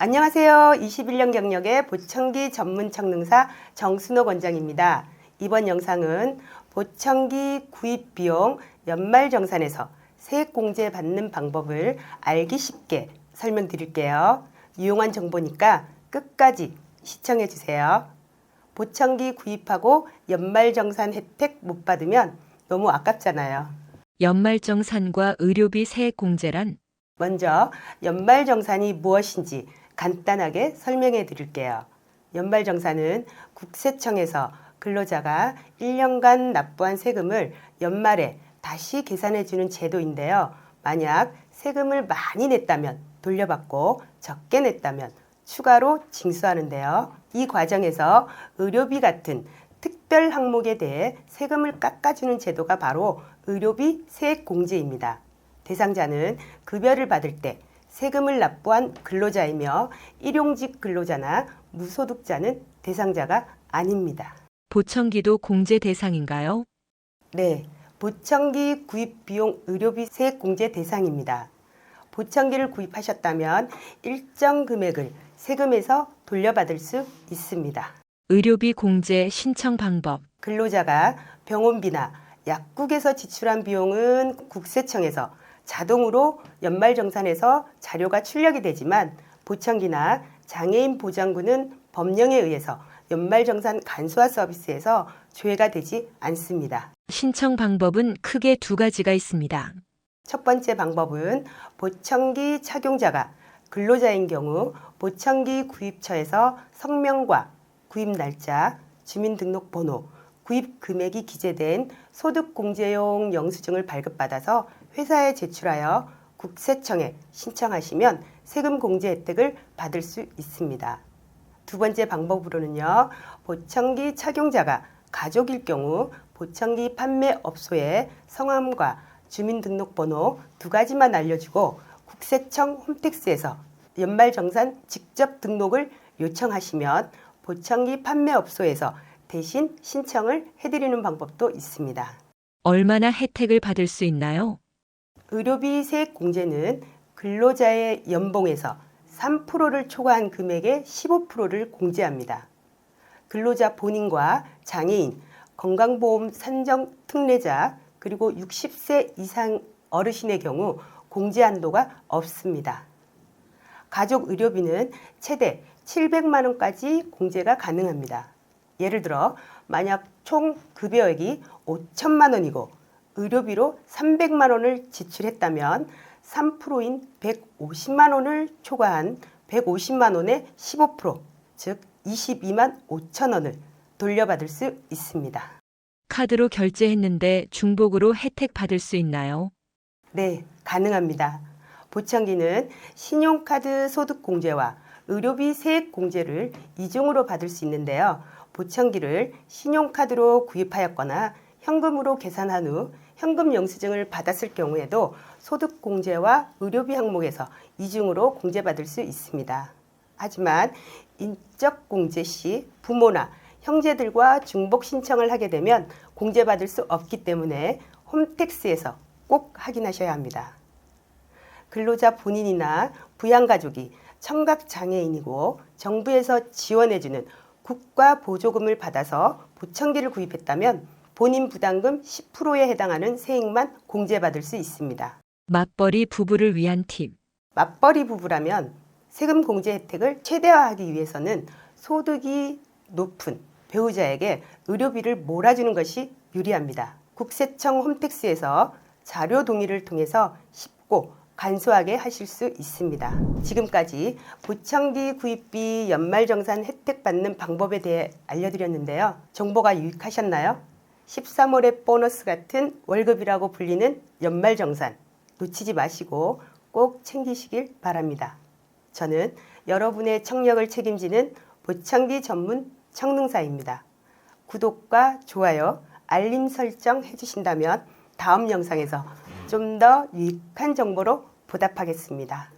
안녕하세요. 21년 경력의 보청기 전문 청능사 정순옥 원장입니다. 이번 영상은 보청기 구입 비용 연말정산에서 세액공제 받는 방법을 알기 쉽게 설명드릴게요. 유용한 정보니까 끝까지 시청해 주세요. 보청기 구입하고 연말정산 혜택 못 받으면 너무 아깝잖아요. 연말정산과 의료비 세액공제란? 먼저 연말정산이 무엇인지 간단하게 설명해 드릴게요. 연말정산은 국세청에서 근로자가 1년간 납부한 세금을 연말에 다시 계산해 주는 제도인데요. 만약 세금을 많이 냈다면 돌려받고 적게 냈다면 추가로 징수하는데요. 이 과정에서 의료비 같은 특별 항목에 대해 세금을 깎아주는 제도가 바로 의료비 세액공제입니다. 대상자는 급여를 받을 때 세금을 납부한 근로자이며 일용직 근로자나 무소득자는 대상자가 아닙니다. 보청기도 공제 대상인가요? 네, 보청기 구입 비용 의료비 세액 공제 대상입니다. 보청기를 구입하셨다면 일정 금액을 세금에서 돌려받을 수 있습니다. 의료비 공제 신청 방법. 근로자가 병원비나 약국에서 지출한 비용은 국세청에서 자동으로 연말정산에서 자료가 출력이 되지만 보청기나 장애인 보장구는 법령에 의해서 연말정산 간소화 서비스에서 조회가 되지 않습니다. 신청 방법은 크게 두 가지가 있습니다. 첫 번째 방법은 보청기 착용자가 근로자인 경우 보청기 구입처에서 성명과 구입 날짜, 주민등록번호, 구입 금액이 기재된 소득공제용 영수증을 발급받아서 회사에 제출하여 국세청에 신청하시면 세금 공제 혜택을 받을 수 있습니다. 두 번째 방법으로는요, 보청기 착용자가 가족일 경우 보청기 판매업소에 성함과 주민등록번호 두 가지만 알려주고 국세청 홈택스에서 연말정산 직접 등록을 요청하시면 보청기 판매업소에서 대신 신청을 해드리는 방법도 있습니다. 얼마나 혜택을 받을 수 있나요? 의료비 세액 공제는 근로자의 연봉에서 3%를 초과한 금액의 15%를 공제합니다. 근로자 본인과 장애인, 건강보험 산정 특례자, 그리고 60세 이상 어르신의 경우 공제 한도가 없습니다. 가족 의료비는 최대 700만 원까지 공제가 가능합니다. 예를 들어 만약 총 급여액이 5천만 원이고 의료비로 300만 원을 지출했다면 3%인 150만 원을 초과한 150만 원의 15%, 즉 22만 5천 원을 돌려받을 수 있습니다. 카드로 결제했는데 중복으로 혜택 받을 수 있나요? 네, 가능합니다. 보청기는 신용카드 소득공제와 의료비 세액공제를 이중으로 받을 수 있는데요. 보청기를 신용카드로 구입하였거나 현금으로 계산한 후 현금 영수증을 받았을 경우에도 소득공제와 의료비 항목에서 이중으로 공제받을 수 있습니다. 하지만 인적공제 시 부모나 형제들과 중복 신청을 하게 되면 공제받을 수 없기 때문에 홈택스에서 꼭 확인하셔야 합니다. 근로자 본인이나 부양가족이 청각장애인이고 정부에서 지원해주는 국가보조금을 받아서 보청기를 구입했다면 본인 부담금 10%에 해당하는 세액만 공제받을 수 있습니다. 맞벌이 부부를 위한 팁. 맞벌이 부부라면 세금 공제 혜택을 최대화하기 위해서는 소득이 높은 배우자에게 의료비를 몰아주는 것이 유리합니다. 국세청 홈택스에서 자료 동의를 통해서 쉽고 간소하게 하실 수 있습니다. 지금까지 보청기 구입비 연말정산 혜택 받는 방법에 대해 알려드렸는데요. 정보가 유익하셨나요? 13월의 보너스 같은 월급이라고 불리는 연말정산 놓치지 마시고 꼭 챙기시길 바랍니다. 저는 여러분의 청력을 책임지는 보청기 전문 청능사입니다. 구독과 좋아요, 알림 설정 해주신다면 다음 영상에서 좀 더 유익한 정보로 보답하겠습니다.